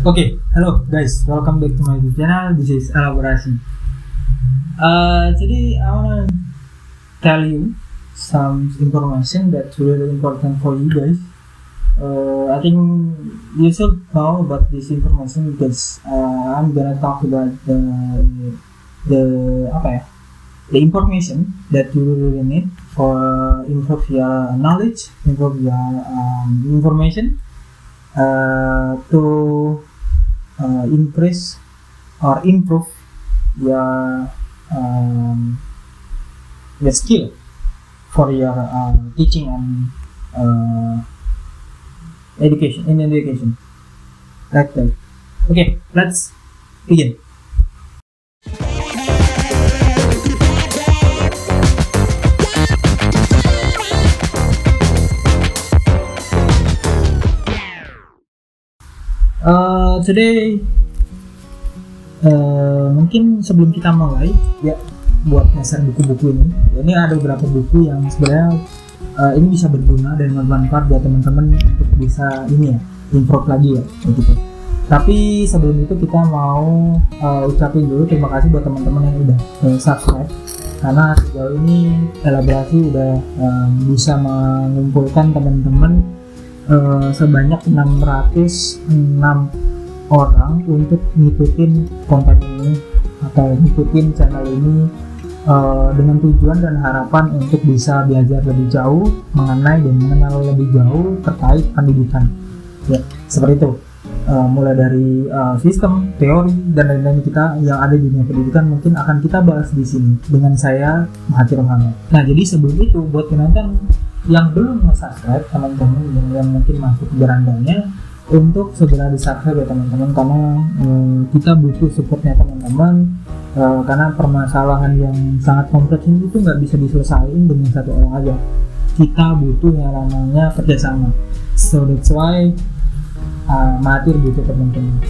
Okay, hello guys, welcome back to my YouTube channel. This is Elaborasi. Today I wanna tell you some information that's really important for you guys. I think you should know about this information because I'm gonna talk about the information that you really need for improve your knowledge, improve your information to increase or improve your skill for your teaching and education like that. Okay, let's begin. Today mungkin sebelum kita mulai ya buat ngeser buku-buku ini ada beberapa buku yang sebenarnya ini bisa berguna dan bermanfaat buat teman-teman untuk bisa improve lagi ya gitu. Tapi sebelum itu kita mau ucapin dulu terima kasih buat teman-teman yang udah subscribe, karena sejauh ini Elaborasi udah bisa mengumpulkan teman-teman sebanyak 606 orang untuk ngikutin konten ini atau ngikutin channel ini dengan tujuan dan harapan untuk bisa belajar lebih jauh mengenai dan mengenal lebih jauh terkait pendidikan ya, seperti itu. Mulai dari sistem, teori dan lain-lain kita yang ada di dunia pendidikan mungkin akan kita bahas di sini dengan saya Mahathir Muhammad. Nah, jadi sebelum itu buat penonton yang belum subscribe, teman-teman yang mungkin masuk berandanya untuk segera di subscribe ya teman-teman, karena kita butuh supportnya teman-teman, karena permasalahan yang sangat kompleks ini itu nggak bisa diselesaikan dengan satu orang aja. Kita butuh yang namanya kerjasama. So that's why Mahathir butuh teman-teman,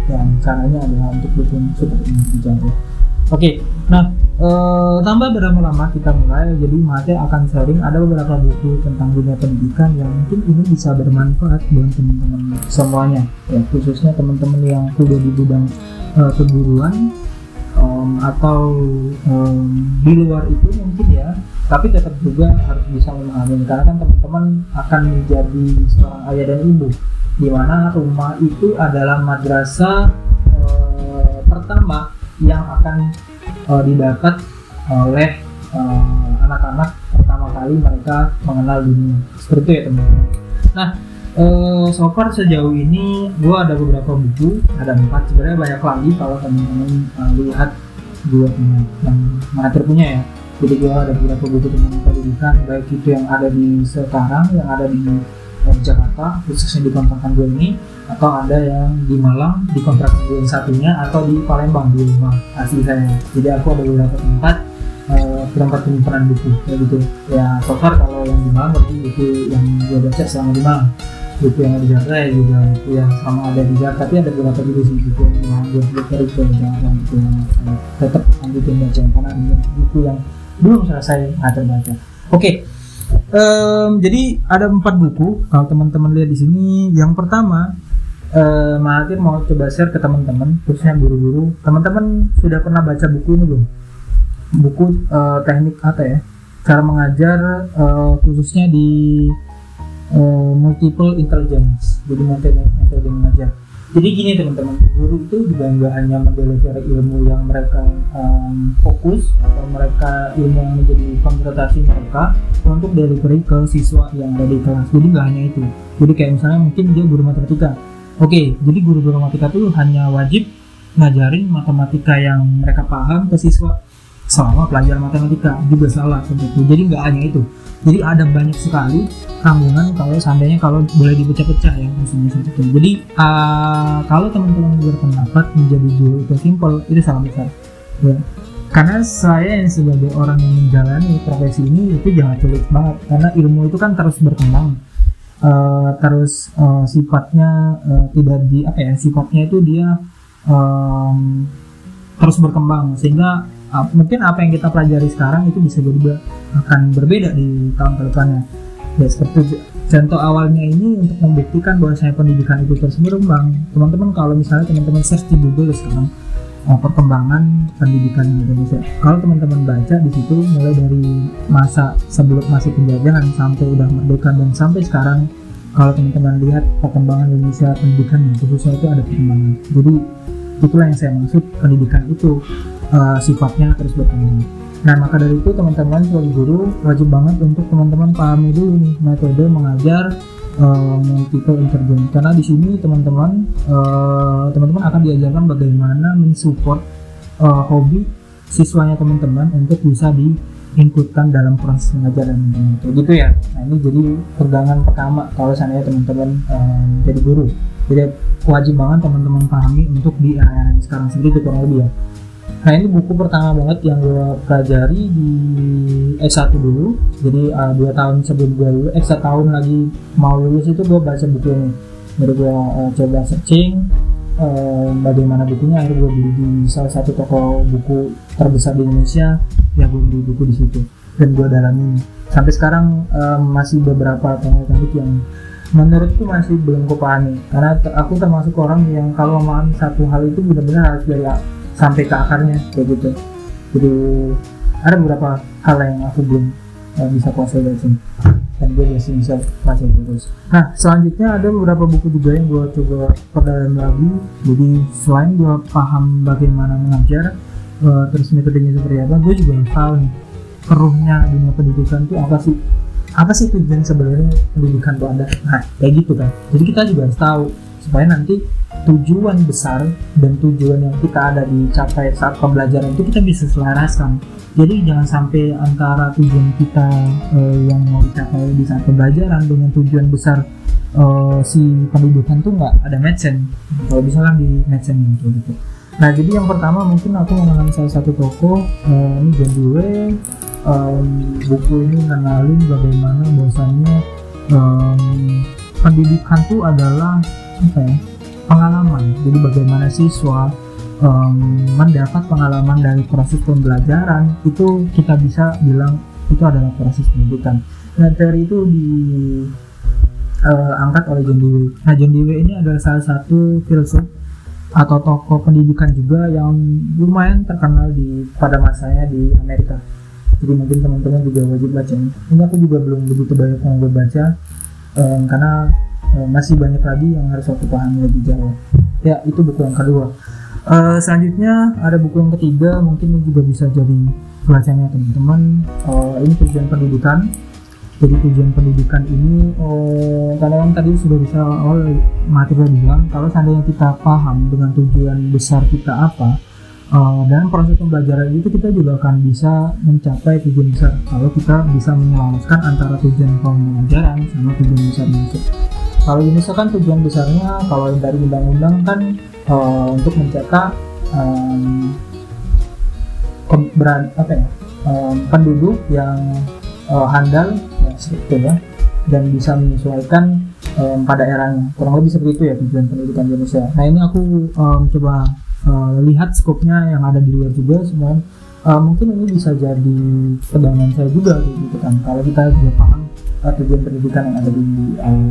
dan caranya adalah untuk dukung support ini juga. Oke, nah tanpa berlama-lama kita mulai. Jadi Mahathir akan sharing ada beberapa buku tentang dunia pendidikan yang mungkin ini bisa bermanfaat buat teman-teman semuanya ya, khususnya teman-teman yang kuliah di bidang keguruan atau di luar itu mungkin ya, tapi tetap juga harus bisa memahami, karena kan teman-teman akan menjadi seorang ayah dan ibu, di mana rumah itu adalah madrasah pertama yang akan didapat oleh anak-anak pertama kali mereka mengenal dunia. Seperti itu ya teman-teman. Nah, so far sejauh ini gue ada beberapa buku, ada 4, sebenarnya banyak lagi kalau teman-teman lihat gue yang Mahathir punya ya. Jadi gue ada beberapa buku tentang pendidikan, baik itu yang ada di sekarang, yang ada di Jakarta khususnya di kontrakan gue ini, atau ada yang di Malang di kontrakan gue yang satunya, atau di Palembang di rumah asli saya. Jadi aku ada beberapa tempat penyimpanan buku kayak gitu ya. So far kalau yang di Malang berarti buku yang gue baca selama di Malang, buku yang ada di Jakarta ya juga buku yang sama ada di Jakarta, tapi ada beberapa juga sih buku yang gue baru ke Jakarta gitu yang tetap lanjutin baca karena ada buku yang belum selesai terbaca. Oke. Jadi ada 4 buku kalau teman-teman lihat di sini. Yang pertama, Mahathir mau coba share ke teman-teman, khususnya guru-guru. Teman-teman sudah pernah baca buku ini belum? Buku teknik cara mengajar, khususnya di multiple intelligence. Jadi metode mengajar. Jadi gini teman-teman, guru itu juga nggak hanya mendeliver ilmu yang mereka fokus atau mereka ilmu yang menjadi konsentrasi mereka untuk delivery ke siswa yang ada di kelas. Jadi nggak hanya itu. Jadi kayak misalnya mungkin dia guru matematika. Oke, jadi guru matematika itu hanya wajib ngajarin matematika yang mereka paham ke siswa selama pelajaran matematika, juga salah seperti itu. Jadi nggak hanya itu. Jadi ada banyak sekali kandungan kalau seandainya kalau boleh dipecah-pecah ya maksudnya seperti itu. Jadi kalau teman-teman berpendapat menjadi guru itu simpel, itu salah besar ya. Karena saya yang sebagai orang yang menjalani profesi ini itu jangan sulit banget, karena ilmu itu kan terus berkembang, sifatnya tidak sifatnya itu dia terus berkembang, sehingga mungkin apa yang kita pelajari sekarang itu bisa berubah, akan berbeda di tahun ke depannya. Ya seperti contoh awalnya ini untuk membuktikan bahwasanya pendidikan itu terus berkembang. Teman-teman kalau misalnya teman-teman search di Google sekarang perkembangan pendidikan di Indonesia, kalau teman-teman baca di situ mulai dari masa sebelum masih penjajahan sampai udah merdeka dan sampai sekarang, kalau teman-teman lihat perkembangan Indonesia pendidikan khususnya itu ada perkembangan. Jadi itulah yang saya maksud, pendidikan itu sifatnya terus berkembang. Nah maka dari itu teman-teman sebagai guru wajib banget untuk teman-teman pahami dulu nih metode mengajar multiple intelligence, karena di sini teman-teman akan diajarkan bagaimana mensupport hobi siswanya teman-teman untuk bisa diinputkan dalam proses mengajar dan mengajar gitu ya. Nah ini jadi pegangan pertama kalau seandainya teman-teman jadi guru. Jadi wajib banget teman-teman pahami untuk di era sekarang sendiri itu kurang lebih ya. Nah ini buku pertama banget yang gue pelajari di S1 dulu. Jadi 2 tahun sebelum gue lulus, 1 tahun lagi mau lulus itu gue baca buku ini. Jadi gue coba searching bagaimana bukunya, akhirnya gue beli di salah satu toko buku terbesar di Indonesia. Ya gue beli buku di situ dan gue dalami. Sampai sekarang masih beberapa teknik-teknik yang menurutku masih belum kupahami, karena aku termasuk orang yang kalau memahami satu hal itu benar-benar harus dari sampai ke akarnya kayak gitu. Jadi ada beberapa hal yang aku belum bisa kuasai dari sini dan gue masih bisa baca terus. Nah selanjutnya ada beberapa buku juga yang gue coba perdalam lagi. Jadi selain gue paham bagaimana mengajar, terus metodenya seperti apa, gue juga tahu nih keruhnya dunia pendidikan itu apa sih tujuan sebenarnya pendidikan itu ada. Nah kayak gitu kan, jadi kita juga harus tahu supaya nanti tujuan besar dan tujuan yang kita ada dicapai saat pembelajaran itu kita bisa selaraskan. Jadi jangan sampai antara tujuan kita yang mau dicapai di saat pembelajaran dengan tujuan besar si pendidikan tuh nggak ada matching. Kalau bisa kan di matching gitu. Nah jadi yang pertama mungkin aku mengenal salah satu tokoh, ini John Dewey. Buku ini mengenalin bagaimana bahwasannya pendidikan tuh adalah pengalaman. Jadi bagaimana siswa mendapat pengalaman dari proses pembelajaran, itu kita bisa bilang itu adalah proses pendidikan. Nah teori itu diangkat oleh John Dewey. Nah John Dewey ini adalah salah satu filsuf atau tokoh pendidikan juga yang lumayan terkenal pada masanya di Amerika. Jadi mungkin teman-teman juga wajib baca ini. Aku juga belum begitu banyak yang gue baca karena masih banyak lagi yang harus aku pahami lebih jauh. Ya itu buku yang kedua. Selanjutnya ada buku yang ketiga, mungkin juga bisa jadi pelajarannya teman-teman. Ini tujuan pendidikan. Jadi tujuan pendidikan ini kalau yang tadi sudah bisa materi bilang, kalau seandainya kita paham dengan tujuan besar kita apa, dalam proses pembelajaran itu kita juga akan bisa mencapai tujuan besar kalau kita bisa menyelaraskan antara tujuan pembelajaran sama tujuan besar Indonesia. Kalau Indonesia kan tujuan besarnya kalau dari undang-undang kan untuk mencetak penduduk yang handal ya, seperti itu ya, dan bisa menyesuaikan pada eranya, kurang lebih seperti itu ya tujuan pendidikan Indonesia. Nah ini aku coba lihat skopnya yang ada di luar juga semua. Mungkin ini bisa jadi pegangan saya juga gitu kan, kalau kita juga paham tujuan pendidikan yang ada di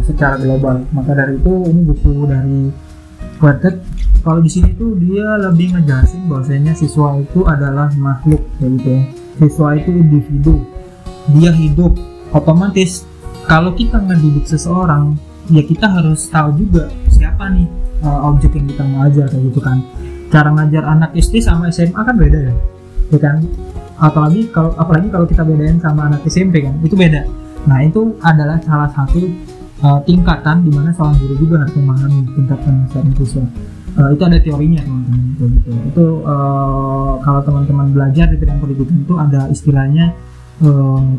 secara global. Maka dari itu ini buku dari Quartet. Kalau di sini tuh dia lebih ngejelasin bahwasanya siswa itu adalah makhluk kayak gitu ya. Siswa itu individu, dia hidup. Otomatis kalau kita ngedidik seseorang, ya kita harus tahu juga siapa nih objek yang kita mau ajar kayak gitu kan. Cara ngajar anak SD sama SMA kan beda ya kan? Apalagi kalau kita bedain sama anak SMP kan, itu beda. Nah itu adalah salah satu tingkatan di mana seorang guru juga harus memahami tingkatan seorang siswa. Itu ada teorinya teman-teman. Itu kalau teman-teman belajar di bidang pendidikan itu ada istilahnya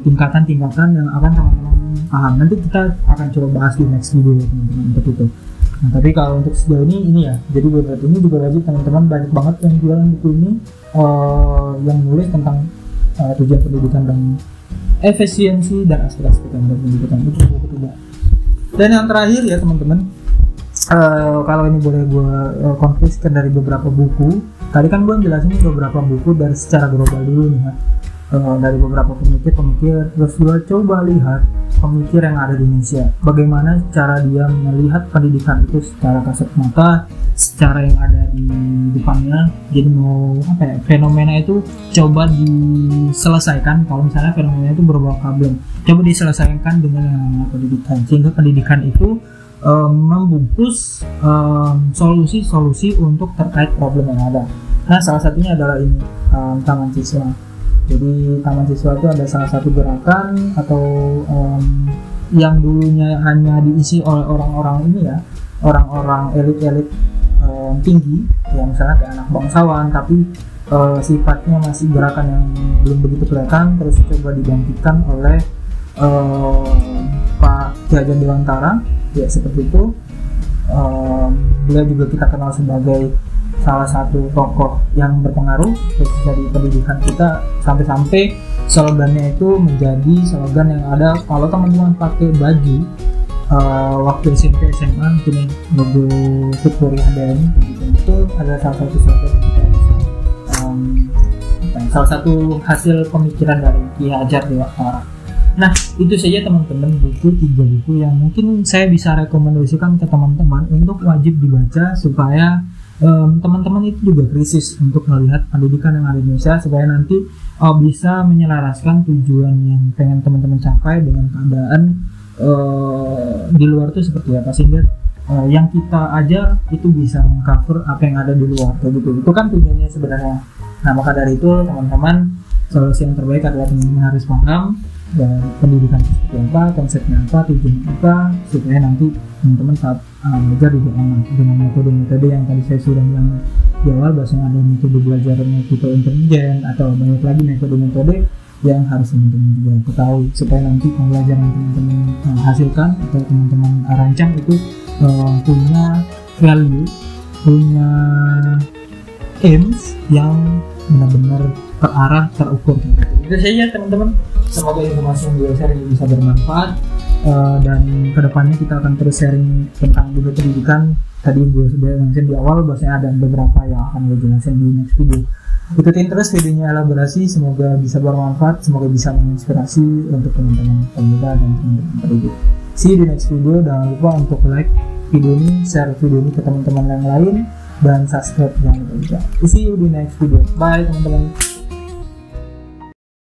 tingkatan-tingkatan yang akan teman-teman paham. Nanti kita akan coba bahas di next video ya teman-teman untuk itu. Nah, tapi kalau untuk sejauh ini ya, jadi buat ini juga wajib teman-teman, banyak banget yang jualan buku ini yang nulis tentang tujuan pendidikan dan efisiensi dan aspek-aspek yang pendidikan. Itu buku ketiga. Dan yang terakhir ya teman-teman, kalau ini boleh gue konklusikan dari beberapa buku. Tadi kan gue jelasin beberapa buku dari secara global dulu nih ya. dari beberapa pemikir, terus gue coba lihat pemikir yang ada di Indonesia, bagaimana cara dia melihat pendidikan itu secara kasat mata, secara yang ada di depannya. Jadi mau apa ya, fenomena itu coba diselesaikan. Kalau misalnya fenomena itu berupa problem, coba diselesaikan dengan yang namanya pendidikan, sehingga pendidikan itu membungkus solusi-solusi untuk terkait problem yang ada. Nah, salah satunya adalah ini, Taman Siswa. Jadi Taman Siswa itu ada salah satu gerakan atau yang dulunya hanya diisi oleh orang-orang ini ya, orang-orang elit-elit tinggi, ya misalnya kayak anak bangsawan, tapi sifatnya masih gerakan yang belum begitu kelihatan, terus coba dibangkitkan oleh Pak Ki Hajar Dewantara, ya seperti itu. Beliau juga kita kenal sebagai salah satu tokoh yang berpengaruh khususnya di pendidikan kita, sampai-sampai slogannya itu menjadi slogan yang ada kalau teman-teman pakai baju waktu SMP SMA, mungkin logo Victoria dan itu ada salah satu slogan salah satu hasil pemikiran dari Ki Hajar Dewantara. Nah, itu saja teman-teman, 3 buku yang mungkin saya bisa rekomendasikan ke teman-teman untuk wajib dibaca, supaya teman-teman itu juga krisis untuk melihat pendidikan yang ada di Indonesia, supaya nanti bisa menyelaraskan tujuan yang pengen teman-teman capai dengan keadaan di luar itu seperti apa, sehingga yang kita ajar itu bisa mengcover apa yang ada di luar, kayak gitu. Itu kan tujuannya sebenarnya. Nah, maka dari itu teman-teman, solusi yang terbaik adalah teman-teman harus paham dari pendidikan seperti apa, konsepnya apa, tujuannya apa, supaya nanti teman-teman saat belajar juga aman dengan metode-metode yang tadi saya sudah bilang di awal, bahwasanya ada metode belajar metode intelijen atau banyak lagi metode-metode yang harus teman-teman juga ketahui, supaya nanti pembelajaran yang teman-teman hasilkan atau teman-teman rancang itu punya value, punya aims yang benar-benar terarah, terukur. Itu saja teman-teman, semoga informasi yang gue sharing bisa bermanfaat, dan kedepannya kita akan terus sharing tentang juga pendidikan. Tadi gue sudah mention di awal bahwasanya ada beberapa yang akan gue jelasin di next video. Ikutin terus videonya elaborasi, semoga bisa bermanfaat, semoga bisa menginspirasi untuk teman-teman pemuda dan teman-teman pendidik. See you di next video. Jangan lupa untuk like video ini, share video ini ke teman-teman yang lain, dan subscribe jangan lupa juga. See you di next video. Bye teman-teman.